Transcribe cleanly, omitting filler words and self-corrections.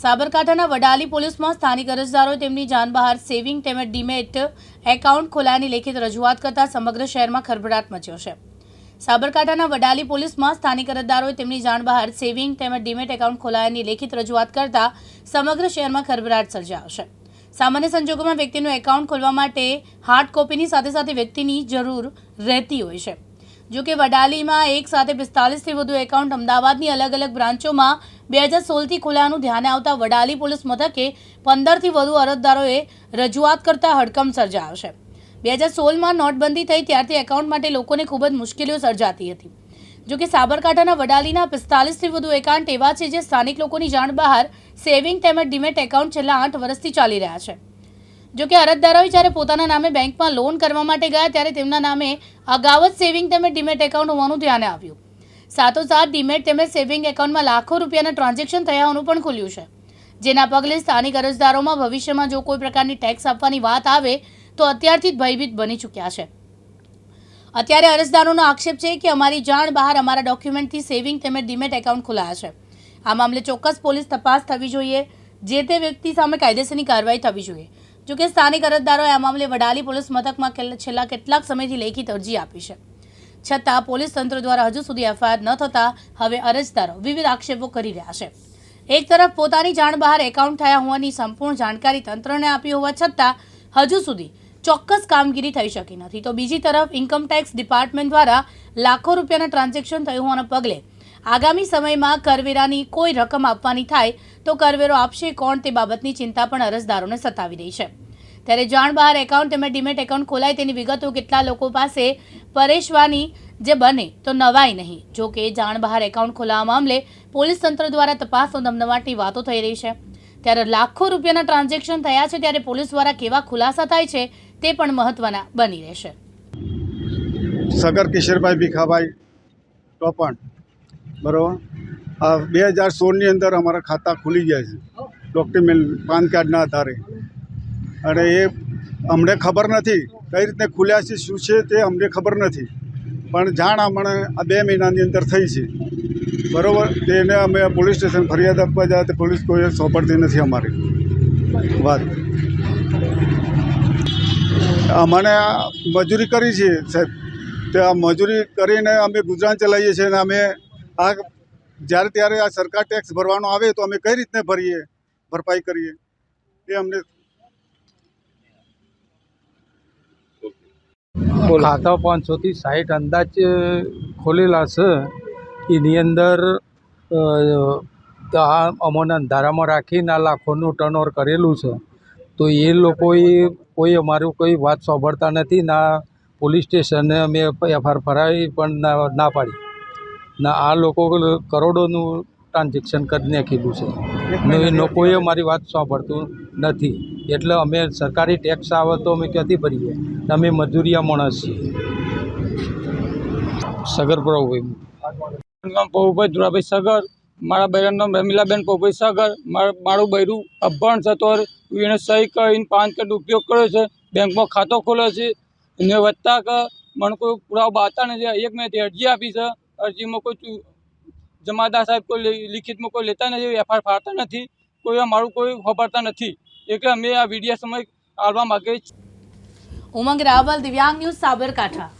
સાબરકાંઠાના વડાલી પોલીસમાં સ્થાનિક અરજદારોએ તેમની જાન બહાર સેવિંગ તેમજ ડીમેટ એકાઉન્ટ ખોલાયાની લેખિત રજૂઆત કરતા સમગ્ર શહેરમાં ખળભળાટ મચ્યો છે। સાબરકાંઠાના વડાલી પોલીસમાં સ્થાનિક અરજદારોએ તેમની જાન બહાર સેવિંગ તેમજ ડીમેટ એકાઉન્ટ ખોલાયાની લેખિત રજૂઆત કરતા સમગ્ર શહેરમાં ખળભળાટ સર્જાયો છે। સામાન્ય સંજોગોમાં વ્યક્તિનું એકાઉન્ટ ખોલવા માટે હાર્ડ કોપીની સાથે સાથે વ્યક્તિની જરૂર રહેતી હોય છે। જો કે વડાલીમાં એક સાથે 45થી વધુ એકાઉન્ટ અમદાવાદની અલગ અલગ બ્રાન્ચોમાં 2016થી ખોલાયાનું ધ્યાને આવતા વડાલી પોલીસ મથકે 15થી વધુ અરજદારોએ રજૂઆત કરતા હડકંપ સર્જાયો છે। 2016માં નોટબંધી થઈ ત્યારથી એકાઉન્ટ માટે લોકોને ખૂબ જ મુશ્કેલીઓ સર્જાતી હતી। જો કે સાબરકાંઠાના વડાલીના 45થી વધુ એકાઉન્ટ એવા છે જે સ્થાનિક લોકોની જાણ બહાર સેવિંગ તેમજ ડીમેટ એકાઉન્ટ છેલ્લા 8 વર્ષથી ચાલી રહ્યા છે। જો કે અરજદારોએ જ્યારે પોતાના નામે બેંકમાં લોન કરવા માટે ગયા ત્યારે તેમના નામે અગાઉ જ સેવિંગ તેમજ ડીમેટ એકાઉન્ટ હોવાનું ધ્યાને આવ્યું। સાથોસાથ ડીમેટ તેમજ સેવિંગ એકાઉન્ટમાં લાખો રૂપિયાના ટ્રાન્ઝેક્શન થયા હોવાનું પણ ખુલ્યું છે, જેના પગલે સ્થાનિક અરજદારોમાં ભવિષ્યમાં જો કોઈ પ્રકારની ટેક્સ આપવાની વાત આવે તો અત્યારથી જ ભયભીત બની ચૂક્યા છે। અત્યારે અરજદારોનો આક્ષેપ છે કે અમારી જાણ બહાર અમારા ડોક્યુમેન્ટથી સેવિંગ તેમજ ડીમેટ એકાઉન્ટ ખોલાયા છે। આ મામલે ચોક્કસ પોલીસ તપાસ થવી જોઈએ, જે તે વ્યક્તિ સામે કાયદેસરની કાર્યવાહી થવી જોઈએ। જો કે સ્થાનિક અરજદારોએ આ મામલે વડાલી પોલીસ મથકમાં છેલ્લા કેટલાક સમયથી લેખિત અરજી આપી છે, છતાં પોલીસ તંત્ર દ્વારા હજુ સુધી એફઆઈઆર ન થતા હવે અરજદારો વિવિધ આક્ષેપો કરી રહ્યા છે। એક તરફ પોતાની જાણ બહાર એકાઉન્ટ થયા હોવાની સંપૂર્ણ જાણકારી તંત્રને આપી હોવા છતાં હજુ સુધી ચોક્કસ કામગીરી થઈ શકી નથી, તો બીજી તરફ ઇન્કમટેક્સ ડિપાર્ટમેન્ટ દ્વારા લાખો રૂપિયાના ટ્રાન્ઝેક્શન થયું હોવાના પગલે આગામી સમયમાં કરવેરાની કોઈ રકમ આપવાની થાય તો કરવેરો આપશે કોણ તે બાબતની ચિંતા પણ અરજદારોને સતાવી રહી છે। ત્યારે જાણ બહાર એકાઉન્ટ તેમજ ડીમેટ એકાઉન્ટ ખોલાય તેની વિગતો કેટલા લોકો પાસે પરેશાની જે બને તો નવાય નહીં। જો કે જાણ બહાર એકાઉન્ટ ખોલાવા મામલે પોલીસ તંત્ર દ્વારા તપાસનો ધમધમાટની વાતો થઈ રહી છે, ત્યારે લાખો રૂપિયાના ટ્રાન્ઝેક્શન થયા છે, ત્યારે પોલીસ દ્વારા કેવા ખુલાસા થાય છે તે પણ મહત્વના બની રહેશે। સગર કિશોરભાઈ ભીખાભાઈ ટોપણ, બરાબર। 2016ની અંદર અમારા ખાતા ખુલી ગયા છે ડોક્યુમેન્ટ પાન કાર્ડના આધારે, અને એ અમને ખબર નથી કઈ રીતે ખુલ્યા છે, શું છે તે અમને ખબર નથી, પણ જાણ અમને આ 2 મહિનાની અંદર થઈ છે, બરાબર। તેને અમે પોલીસ સ્ટેશન ફરિયાદ આપવા જાય તો પોલીસ કોઈ સોંપડતી નથી અમારી વાત। અમને મજૂરી કરી છે સાહેબ, તે આ મજૂરી કરીને અમે ગુજરાન ચલાવીએ છીએ, અને અમે આ જ્યારે ત્યારે આ સરકાર ટેક્સ ભરવાનો આવે તો અમે કઈ રીતને ભરીએ, ભરપાઈ કરીએ એ અમને। ખાતા 500થી 60 અંદાજ ખોલેલા છે, એની અંદર અમોને અંધારામાં રાખીને આ લાખોનું ટર્નઓવર કરેલું છે, તો એ લોકોએ કોઈ અમારું કોઈ વાત સાંભળતા નથી। ના પોલીસ સ્ટેશને અમે એફઆઈઆર ફરાવી પણ ના પાડી, ના આ લોકો કરોડોનું ટ્રાન્ઝેક્શન કરી નાખેલું છે, ને એ લોકોએ અમારી વાત સાંભળતું નથી। એટલે અમે સરકારી ટેક્સ આવે તો અમે ક્યાંથી ભરીએ, અમે મજૂરિયા માણસ છીએ। સગર પ્રભુભાઈ પૌભાઈ ધુરાભાઈ સગર, મારા બહેનનું નામ રમીલાબેન પૌભાઈ સગર। મારું બૈરું અભણ છે તો એને સહી કરીને પાન કાર્ડ ઉપયોગ કર્યો છે, બેંકમાં ખાતો ખોલ્યો છે, એને વધતા કે મને કોઈ પુરાવા બતાવતા નથી। 1 મહિનાથી અરજી આપી છે, અરજીમાં કોઈ જમાદાર સાહેબ કોઈ લિખિતમાં કોઈ લેતા નથી, એફઆઈઆર ફાડતા નથી, કોઈ અમારું કોઈ ખબરતા નથી, એટલે અમે આ વિડીયો સમય આવવા માગીએ છીએ। ઉમંગ રાવલ, દિવ્યાંગ ન્યૂઝ, સાબરકાંઠા।